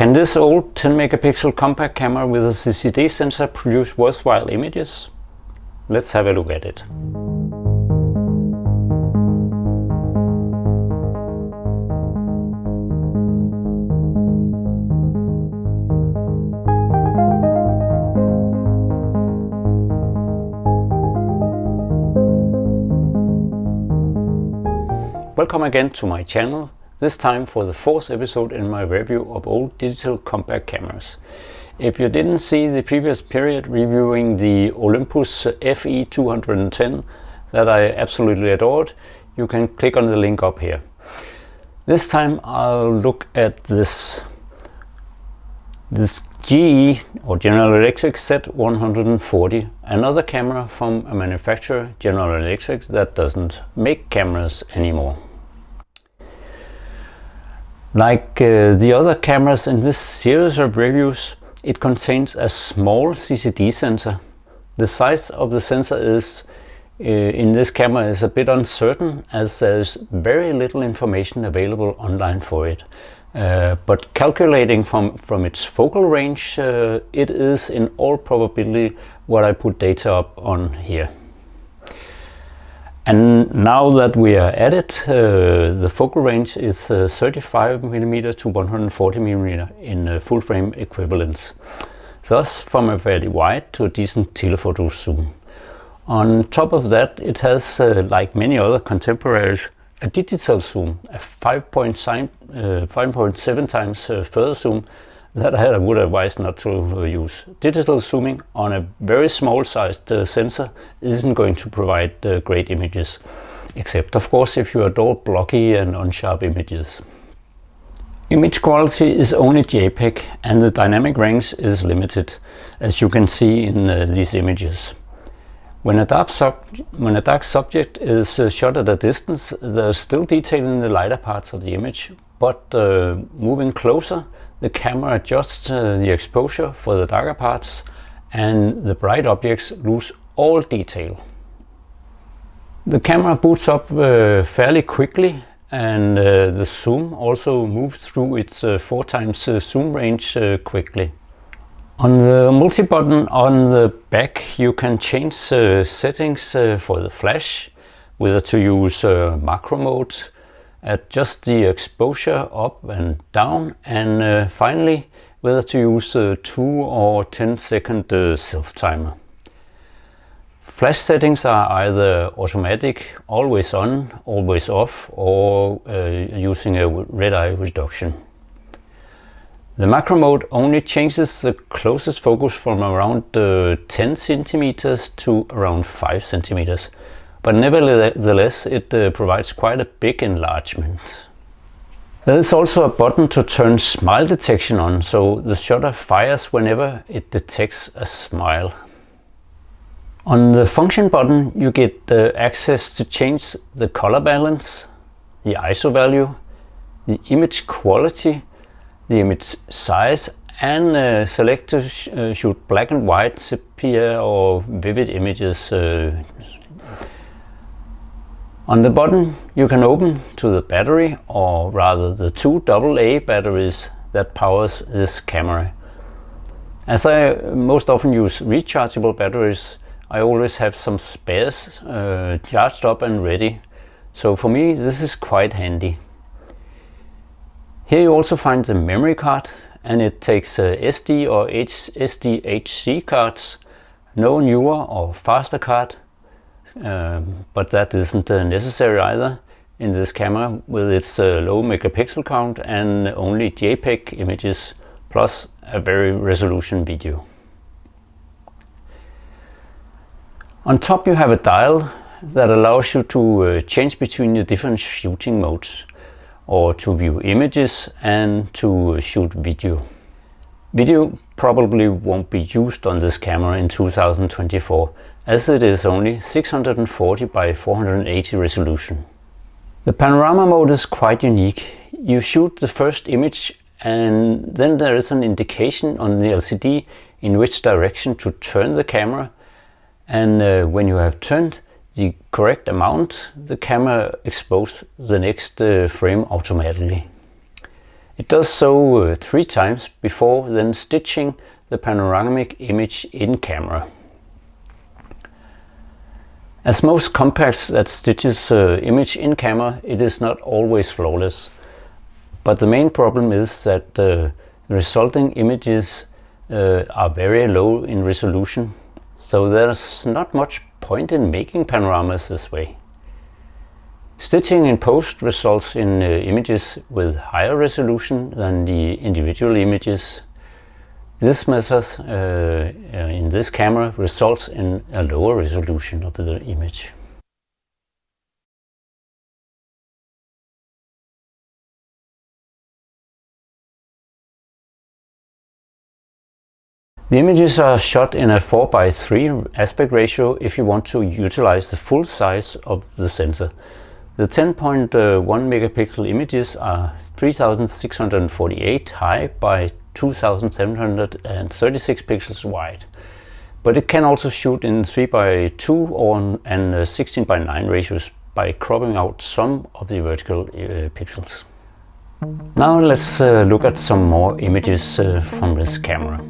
Can this old 10 megapixel compact camera with a CCD sensor produce worthwhile images? Let's have a look at it. Welcome again to my channel, this time for the fourth episode in my review of old digital compact cameras. If you didn't see the previous period reviewing the Olympus FE210 that I absolutely adored, you can click on the link up here. This time I'll look at this GE or General Electric Z140, another camera from a manufacturer, General Electric, that doesn't make cameras anymore. Like the other cameras in this series of reviews, it contains a small CCD sensor. The size of the sensor is in this camera is a bit uncertain, as there's very little information available online for it. But calculating from its focal range, it is in all probability what I put data up on here. And now that we are at it, the focal range is 35mm to 140mm in full frame equivalence. Thus from a very wide to a decent telephoto zoom. On top of that, it has, like many other contemporaries, a digital zoom, a 5.7 times further zoom that I would advise not to use. Digital zooming on a very small sized sensor isn't going to provide great images, except of course if you adore blocky and unsharp images. Image quality is only JPEG and the dynamic range is limited, as you can see in these images. When a dark subject is shot at a distance, there's still detail in the lighter parts of the image, but moving closer, the camera adjusts the exposure for the darker parts and the bright objects lose all detail. The camera boots up fairly quickly, and the zoom also moves through its 4 times zoom range quickly. On the multi-button on the back you can change settings for the flash, whether to use macro mode, adjust the exposure up and down, and finally whether to use 2 or 10-second self-timer. Flash settings are either automatic, always on, always off, or using a red eye reduction. The macro mode only changes the closest focus from around 10 centimeters to around 5 centimeters. But nevertheless, it provides quite a big enlargement. There is also a button to turn smile detection on, so the shutter fires whenever it detects a smile. On the function button you get access to change the color balance, the ISO value, the image quality, the image size, and select to shoot black and white, sepia or vivid images. On the button you can open to the battery, or rather the 2 AA batteries that powers this camera. As I most often use rechargeable batteries, I always have some spares charged up and ready, so for me this is quite handy. Here you also find the memory card, and it takes SD or SDHC cards, no newer or faster card. But that isn't necessary either in this camera with its low megapixel count and only JPEG images plus a very resolution video. On top you have a dial that allows you to change between the different shooting modes, or to view images and to shoot video. Video probably won't be used on this camera in 2024, as it is only 640 by 480 resolution. The panorama mode is quite unique. You shoot the first image and then there is an indication on the LCD in which direction to turn the camera, and when you have turned the correct amount, the camera exposes the next frame automatically. It does so 3 times before then stitching the panoramic image in camera. As most compacts that stitches image in camera, it is not always flawless. But the main problem is that the resulting images are very low in resolution, so there's not much point in making panoramas this way. Stitching in post results in images with higher resolution than the individual images. This method in this camera results in a lower resolution of the image. The images are shot in a 4:3 aspect ratio if you want to utilize the full size of the sensor. The 10.1 megapixel images are 3648 high by 2736 pixels wide. But it can also shoot in 3:2 and 16:9 ratios by cropping out some of the vertical pixels. Now let's look at some more images from this camera.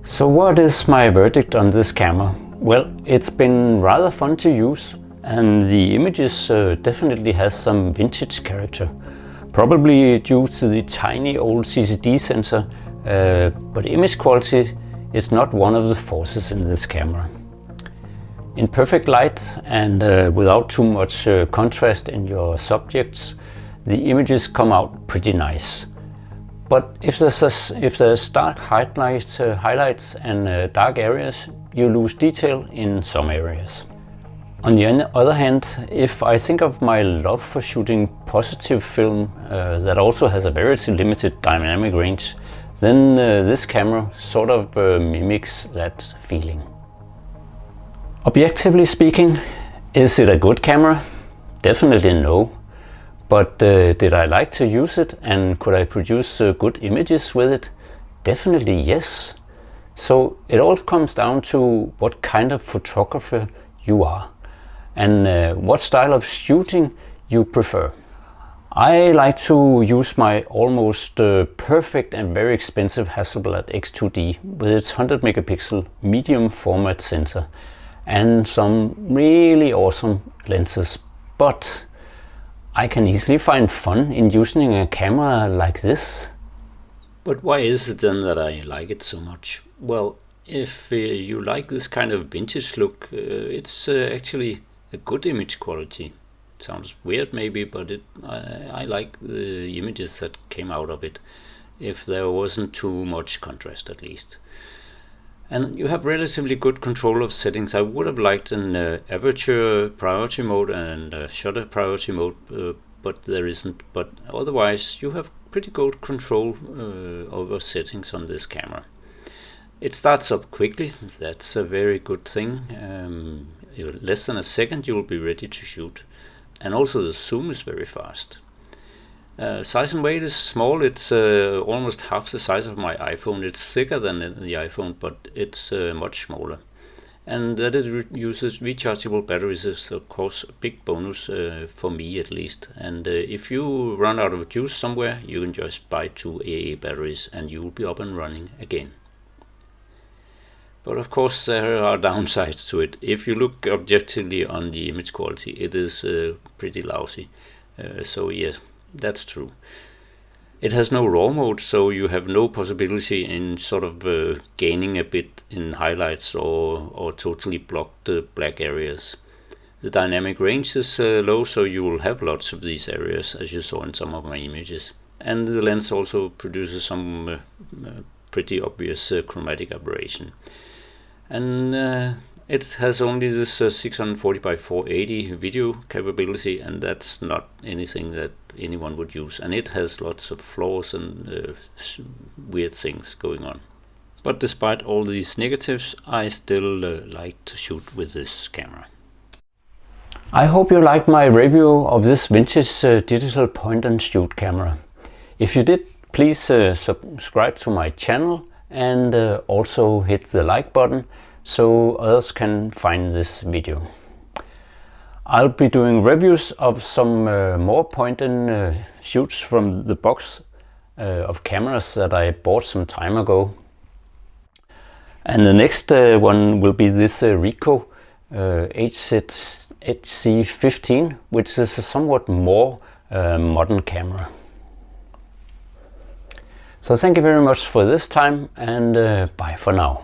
So what is my verdict on this camera? Well, it's been rather fun to use, and the images definitely has some vintage character. Probably due to the tiny old CCD sensor, but image quality is not one of the forces in this camera. In perfect light and without too much contrast in your subjects, the images come out pretty nice. But if there's dark highlights and dark areas, you lose detail in some areas. On the other hand, if I think of my love for shooting positive film that also has a very limited dynamic range, then this camera sort of mimics that feeling. Objectively speaking, is it a good camera? Definitely no. But did I like to use it, and could I produce good images with it? Definitely yes. So it all comes down to what kind of photographer you are and what style of shooting you prefer. I like to use my almost perfect and very expensive Hasselblad X2D with its 100 megapixel medium format sensor and some really awesome lenses, but I can easily find fun in using a camera like this. But why is it then that I like it so much? Well, if you like this kind of vintage look, it's actually a good image quality. It sounds weird maybe, but I like the images that came out of it, if there wasn't too much contrast at least. And you have relatively good control of settings. I would have liked an aperture priority mode and shutter priority mode, but there isn't. But otherwise you have pretty good control over settings on this camera. It starts up quickly, that's a very good thing. Less than a second you will be ready to shoot. And also the zoom is very fast. Size and weight is small. It's almost half the size of my iPhone. It's thicker than the iPhone, but it's much smaller. And that it uses rechargeable batteries is of course a big bonus for me at least. And if you run out of juice somewhere, you can just buy 2 AA batteries and you will be up and running again. But of course there are downsides to it. If you look objectively on the image quality, it is pretty lousy. So yes, that's true. It has no RAW mode, so you have no possibility in sort of gaining a bit in highlights or totally block the black areas. The dynamic range is low, so you will have lots of these areas, as you saw in some of my images. And the lens also produces some pretty obvious chromatic aberration. And it has only this 640 by 480 video capability, and that's not anything that anyone would use. And it has lots of flaws and weird things going on. But despite all these negatives, I still like to shoot with this camera. I hope you liked my review of this vintage digital point and shoot camera. If you did, please subscribe to my channel and also hit the like button so others can find this video. I'll be doing reviews of some more point and shoots from the box of cameras that I bought some time ago. And the next one will be this Ricoh HC15, which is a somewhat more modern camera. So thank you very much for this time, and bye for now.